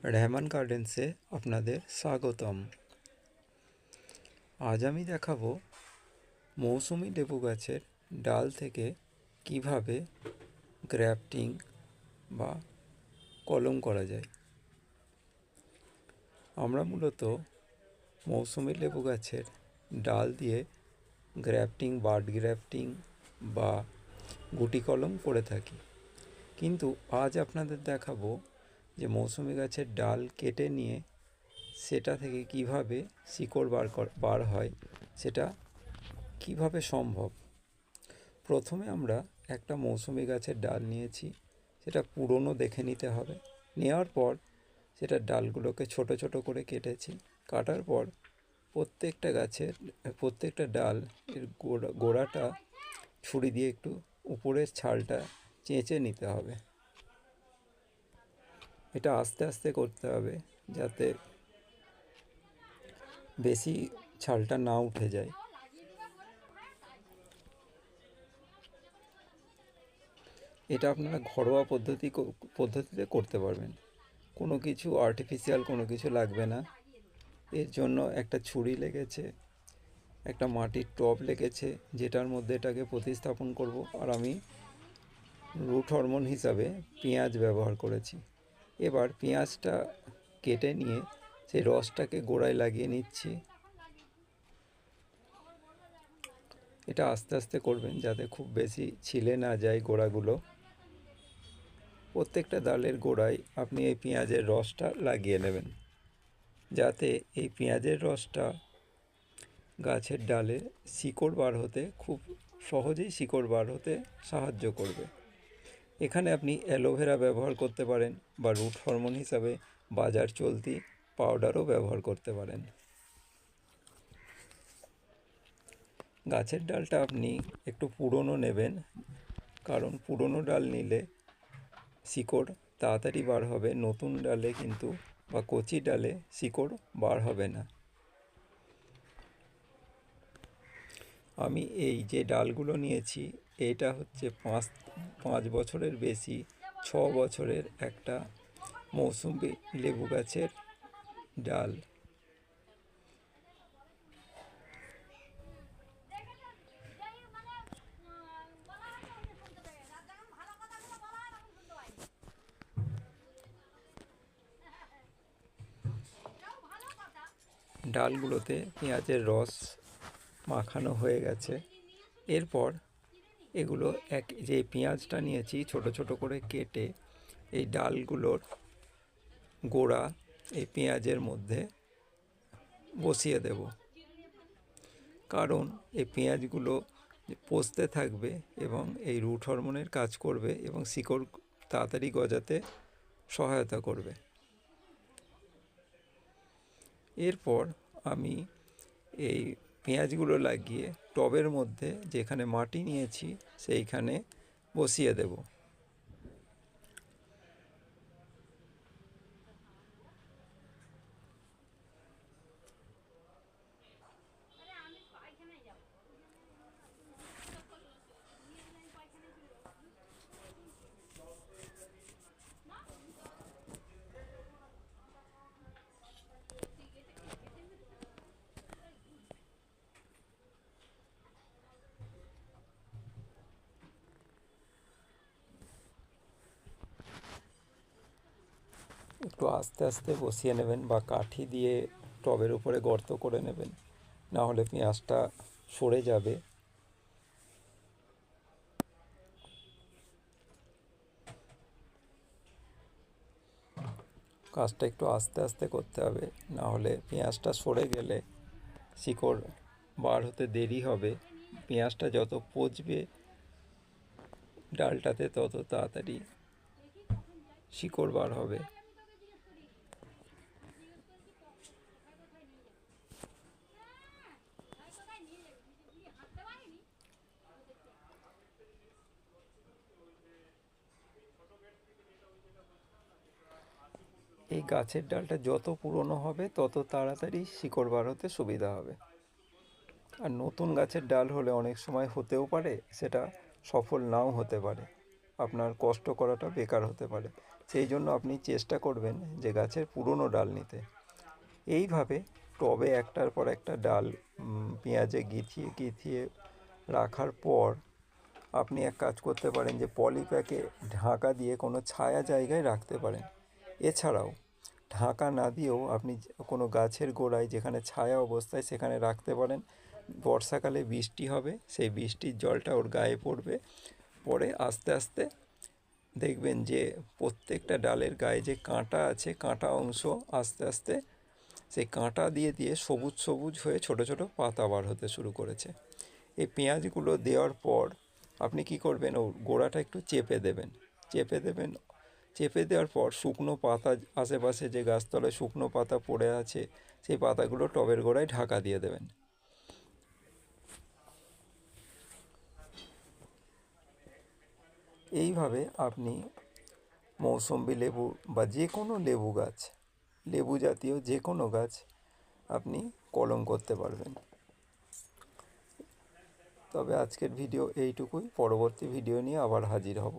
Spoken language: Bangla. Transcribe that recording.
রেহমান গার্ডেন্সে আপনাদের স্বাগতম। আজ আমি দেখাবো মৌসুমি লেবু গাছের ডাল থেকে কিভাবে গ্রাফটিং বা কলম করা যায়। আমরা মূলত মৌসুমি লেবু গাছের ডাল দিয়ে গ্রাফটিং, বাড গ্রাফটিং বা গুটি কলম করে থাকি, কিন্তু আজ আপনাদের দেখাবো যে মৌসুমি গাছের ডাল কেটে নিয়ে সেটা থেকে কিভাবে শিকড় বার হয়, সেটা কিভাবে সম্ভব। প্রথমে আমরা একটা মৌসুমি গাছের ডাল নিয়েছি, সেটা পুরনো দেখে নিতে হবে। নেওয়ার পর সেটা ডালগুলোকে ছোট ছোট করে কেটেছি। কাটার পর প্রত্যেকটা ডাল এর গোড়াটা ছুরি দিয়ে একটু উপরের ছালটা চেঁচে নিতে হবে। এটা আস্তে আস্তে করতে হবে যাতে বেশি ছালটা না উঠে যায়। এটা আপনারা ঘরোয়া পদ্ধতিতে করতে পারবেন, কোনো কিছু আর্টিফিশিয়াল কোনো কিছু লাগবে না। এর জন্য একটা ছুরি লেগেছে, একটা মাটির টব লেগেছে, যেটার মধ্যে এটাকে প্রতিস্থাপন করব। আর আমি রুট হরমোন হিসাবে পেঁয়াজ ব্যবহার করেছি। এবার পেঁয়াজটা কেটে নিয়ে সেই রসটাকে গোড়ায় লাগিয়ে নিচ্ছি। এটা আস্তে আস্তে করবেন যাতে খুব বেশি ছিলে না যায় গোড়াগুলো। প্রত্যেকটা ডালের গোড়ায় আপনি এই পেঁয়াজের রসটা লাগিয়ে নেবেন, যাতে এই পেঁয়াজের রসটা গাছের ডালে শিকড় বার হতে খুব সহজেই শিকড় বার হতে সাহায্য করবে। এখানে আপনি অ্যালোভেরা ব্যবহার করতে পারেন বা রুট হরমোন হিসাবে বাজার চলতি পাউডারও ব্যবহার করতে পারেন। গাছের ডালটা আপনি একটু পুরনো নেবেন, কারণ পুরনো ডাল নিলে শিকড় তাড়াতাড়ি বার হবে, নতুন ডালে কিন্তু বা কচি ডালে শিকড় বার হবে না। আমি এই যে ডালগুলো নিয়েছি, এটা হচ্ছে 5 বছরের বেশি, 6 বছরের একটা মৌসুমি লেবু গাছের ডাল। ডালগুলোতে পেঁয়াজের রস মাখানো হয়ে গেছে। এরপর এগুলো যে পেঁয়াজটা নিয়েছি ছোট ছোট করে কেটে, এই ডালগুলোর গোড়া এই পেঁয়াজের মধ্যে বসিয়ে দেব, কারণ এই পেঁয়াজগুলো পচতে থাকবে এবং এই রুট হরমোনের কাজ করবে এবং শিকড় তাড়াতাড়ি গজাতে সহায়তা করবে। এরপর আমি এই পেঁয়াজগুলো লাগিয়ে টবের মধ্যে যেখানে মাটি নিয়েছি সেইখানে বসিয়ে দেব। একটু আস্তে আস্তে বসিয়ে নেবেন বা কাঠি দিয়ে টবের উপরে গর্ত করে নেবেন, না হলে পেঁয়াজটা সরে যাবে। কাজটা একটু আস্তে আস্তে করতে হবে, না হলে পেঁয়াজটা সরে গেলে শিকড় বার হতে দেরি হবে। পেঁয়াজটা যত পচবে ডালটাতে, তত তাড়াতাড়ি শিকড় বার হবে। এই গাছের ডালটা যত পুরনো হবে তত তাড়াতাড়ি শিকড় বার হতে সুবিধা হবে। আর নতুন গাছের ডাল হলে অনেক সময় হতেও পারে সেটা সফল নাও হতে পারে, আপনার কষ্ট করাটা বেকার হতে পারে। সেই জন্য আপনি চেষ্টা করবেন যে গাছের পুরনো ডাল নিতে। এইভাবে টবে একটার পর একটা ডাল পেঁয়াজে গিথিয়ে গিথিয়ে রাখার পর আপনি এক কাজ করতে পারেন যে পলিপ্যাকে ঢাকা দিয়ে কোনো ছায়া জায়গায় রাখতে পারেন। এছাড়াও ঢাকা না দিয়েও আপনি কোনো গাছের গোড়ায় যেখানে ছায়া অবস্থায় সেখানে রাখতে পারেন। বর্ষাকালে বৃষ্টি হবে, সেই বৃষ্টির জলটা ওর গায়ে পড়বে, পরে আস্তে আস্তে দেখবেন যে প্রত্যেকটা ডালের গায়ে যে কাঁটা আছে, কাঁটা অংশ আস্তে আস্তে সেই কাঁটা দিয়ে দিয়ে সবুজ সবুজ হয়ে ছোট ছোট পাতা বার হতে শুরু করেছে। এই পেঁয়াজগুলো দেওয়ার পর আপনি কি করবেন, ও গোড়াটা একটু চেপে দেবেন। চেপে দেবেন, চেপে দেওয়ার পর শুকনো পাতা আশেপাশে যে গাছতলায় শুকনো পাতা পড়ে আছে সেই পাতাগুলো টবের গোড়ায় ঢাকা দিয়ে দেবেন। এইভাবে আপনি মৌসম্বি লেবু বা যে কোনো লেবু গাছ, লেবু জাতীয় যে কোনো গাছ আপনি কলম করতে পারবেন। তবে আজকের ভিডিও এইটুকুই, পরবর্তী ভিডিও নিয়ে আবার হাজির হব।